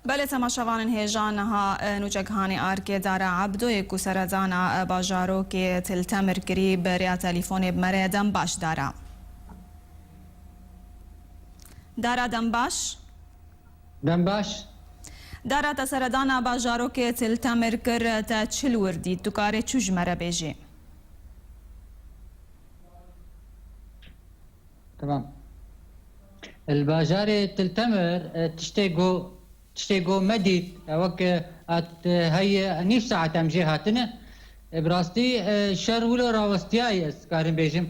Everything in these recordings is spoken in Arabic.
بله تماشاوان هیجانها نوجگهانی آرکی داره عبدو یکو سرزانا باجارو که تلتمر کری بریا تلیفون بمره دم باش داره دم باش داره تا سردانا باجارو که تلتمر کر تا چل وردی تو کاره چوش مره بیجی تمام. الباجار تلتمر تشتيقو مديد وك هي نيف ساعة تمجي هاتنا براستي شر ولا راوستياي كارم بيجم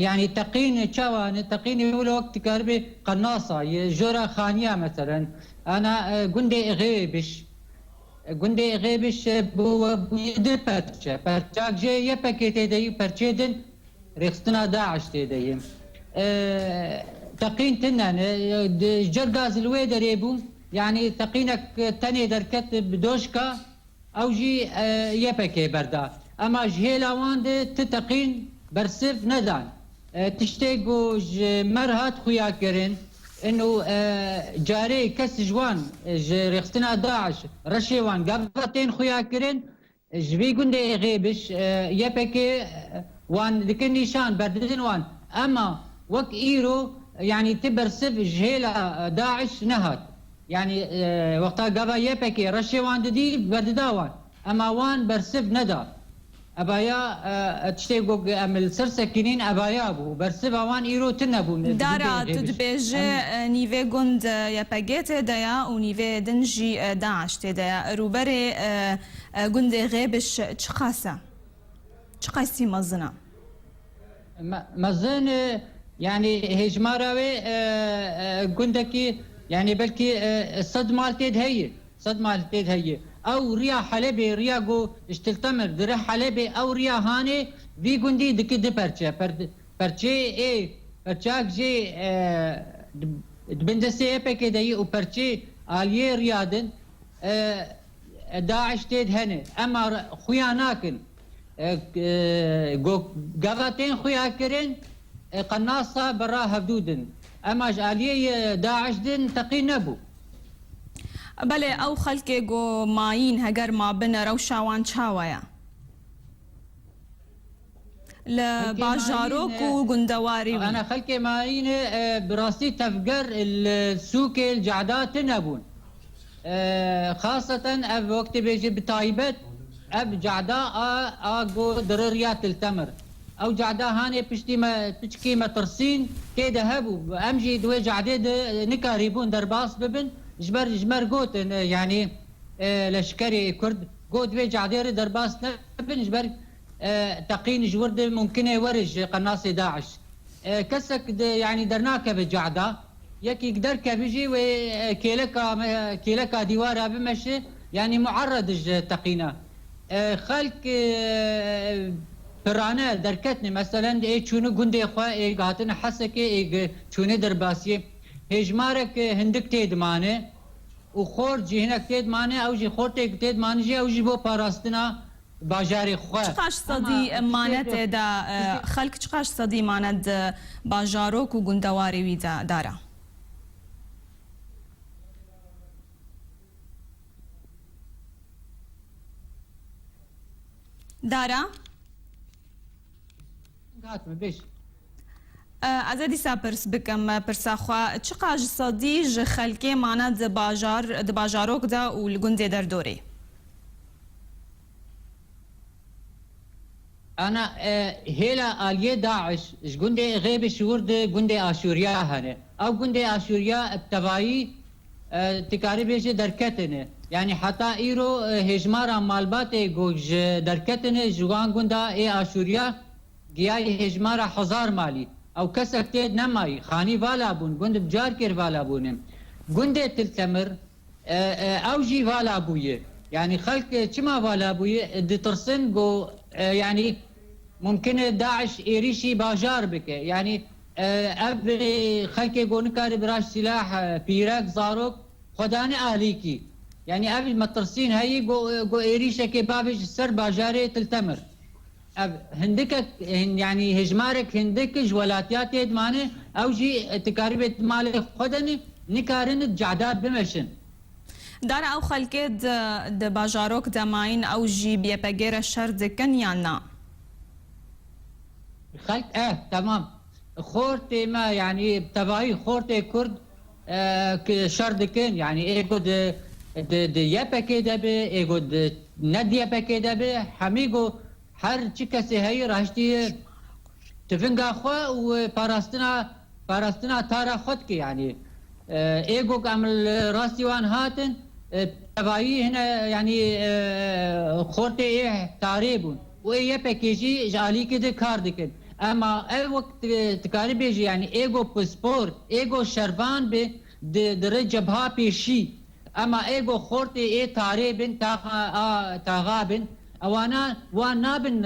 يعني تقين ولا وقت كاربي قناصة جورا خانية مثلا أنا قندي غيبش بو يدي برشاك جي يبكي تدي برشيدن ريخستنا داعش تدي تقين تنان جرقاز الويدر يبو يعني تقينك تاني دركت بدوشكا او جي يبكي بردا اما جهيلا واند تتقين برسف ندان تشتيقو مرهات خويا كرين انه جاري كس جوان ريختنا داعش رشيوان قبطين خويا كرين جبي قندي غيبش يبكي وان لكن نيشان بردين وان اما وك ايرو يعني تبرسف جهيلا داعش نهت يعني وقتها قبا يبكي رشي وان دي برداوان اما وان برسف ندا ابايا تشتيقو امل سرسكينين ابايا بو برسف وان ايرو تنبو دارا تدبيجي نيفي قند يباجيت دايا ونيفي دنجي داعش تدايا روبري قند غيبش تشخاصه تشخاصي مزنا مزن يعني هجماراوي قندكي يعني بلكي صد مالتيد هي او ريا حلبي ريا جو اشتلتمر در حلبي او ريا هاني في قندي دكي دبرچه برچه اي برچاك جي دبندسي بكي دي و برچه آليه ريادن داعش تيد هني اما خويا ناكن قغتين خويا كرين قناصة براها بدودن اما جاليه داعش دن تقي نبو بله او خلقي جو ماين هجر ما بين روشاوان شاويا لباجاروك وقندواري انا خلقي ماين براسي تفقر السوق الجعدات نبون خاصة اب وقت بيجي بتايبت اب جعداء اقو درريات التمر او جعدا هاني بشتي ما تشكي ما ترسين كده هبو امجي دوي جعدي نكاريبون درباس ببن جمر قوت يعني لشكري كرد قوت دوي جعدي درباس ببن جبر تقين جورد ممكن يورج قناصي داعش كسك يعني درناك بجعدا يكي قدر كبيجي وكيلكا ديوارها بمشي يعني معرض تقينا خلق پرانه درکتنی مثلا ای چونه گنده خواه ای گاتن حسکه ای چونه درباسیه هجمارک هندک تید مانه و خور جهنک تید مانه او جی خور تید مانه جی او جی بو پاراستنا باجار خواه چقاش صدی مانت دا خلق چقاش صدی مانت باجاروک و گندواری وی داره ازادي سابرس بكم برساخوا تشقاج صديج خلكي معنا دباجاروك دا والجندي دردوري انا هيلا اليه داعش جندي غيب شورد جندي اشوريا هنا او جندي اشوريا التباي تكاري بيجي دركتنه يعني حتى ايرو هجمارا مالبات جوج دركتنه جوان جندا اي اشوريا جياي هجمارا حزار مالي او كسك تيد نماي خاني فالا بون جند بجار كير فالا بونم جند تلتمر او جي فالا بويه يعني خلق كما فالا بويه دي ترسن جو يعني ممكن داعش ايريشي باجار بك يعني اب خلق جو نكار براش سلاح بيراك زاروك خداني اليكي يعني اب مترسين هي جو ايريشا كي بابج سر باجاري تلتمر هندك يعني هجمارك هندك جولاتيات مانه او جي تقارب مال خدني نكارن جعدات بمشن دارا او خلکه د باجاروک دماین او جی بیا بگیر شر دکن یا نه خلق تمام خورتي ما يعني تبعي خورتي كرد شردكين يعني ايجو د يابا كده به ايجو د نديا بكده به حميجو هر چی کسی هی راشتی تفنگا خو و پاراستنا تارا خود کی يعني ايجو عمل راسي وان هاتن تبعي هنا يعني خورتي ايه تعريبون وايه باكيجي جالي كده كاردكن اما اي وقت تكاري بيجي يعني ايجو باسبور ايجو شربان ب درجبها بيشي اما ايجو خورتي ايه تعريبن تاغابن اوانا وانابن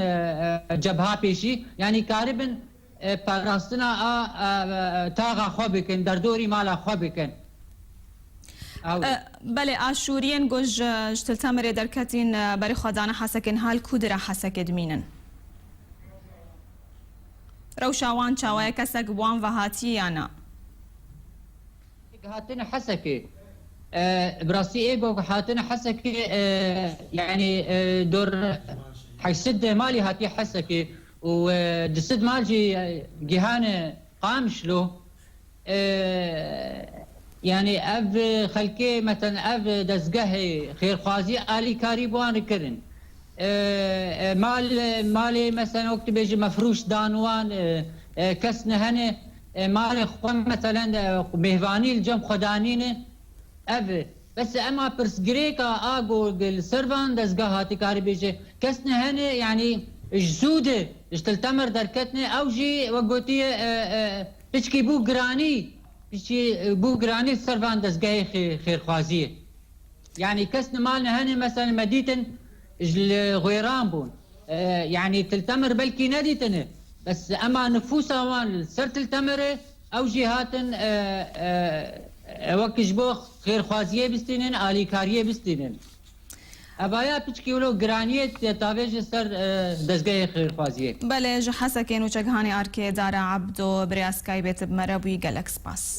جبها بيشي يعني كاربن باراستنا تاغا خوبكن دردوري مالا خوبكن بله آشورین گوش تلتمر درکتین برای خدانه حسکن حال کودره حسکد مینن روشاوان چاوای کسک بوان و هاتی یا نه هاتنا حسكي براسي ايجو هاتنا حسكي يعني دور حيسد مالي هاتي حسكي ودسد مالجي جهان قامشلو يعني اف خلكي مثلا اف دزقه خير خوازي الي كاريبوان كرن مالي مثلا وقت بيجي مفروش دانوان كسن هني مالي خو مثلا مهواني الجم خدانين اف بس اما برسجريكا اقو السرفان دزقه هاتي كاري بيجي كسن هني يعني جزوده اشتلتمر دركتني او جي وقوتي بيشكي بو جراني بيشي بو جراني السرفان دزقه خير خوازيه يعني كسن مالنا هني مثلا مديتن الغيران بون يعني تلتمر بلكي نديتنه بس اما نفوسها وان سر تلتمر او جهاتن وكجبو خير خوازيه بستينن الي كاريه بستينن ابايا بيشكي ولو جرانيت تافيج سر دزگاه خير خوازيه بله جحسکن و چگهانی ارکی دارا عبدو بریاسکای بیت بمربوی گلکس پاس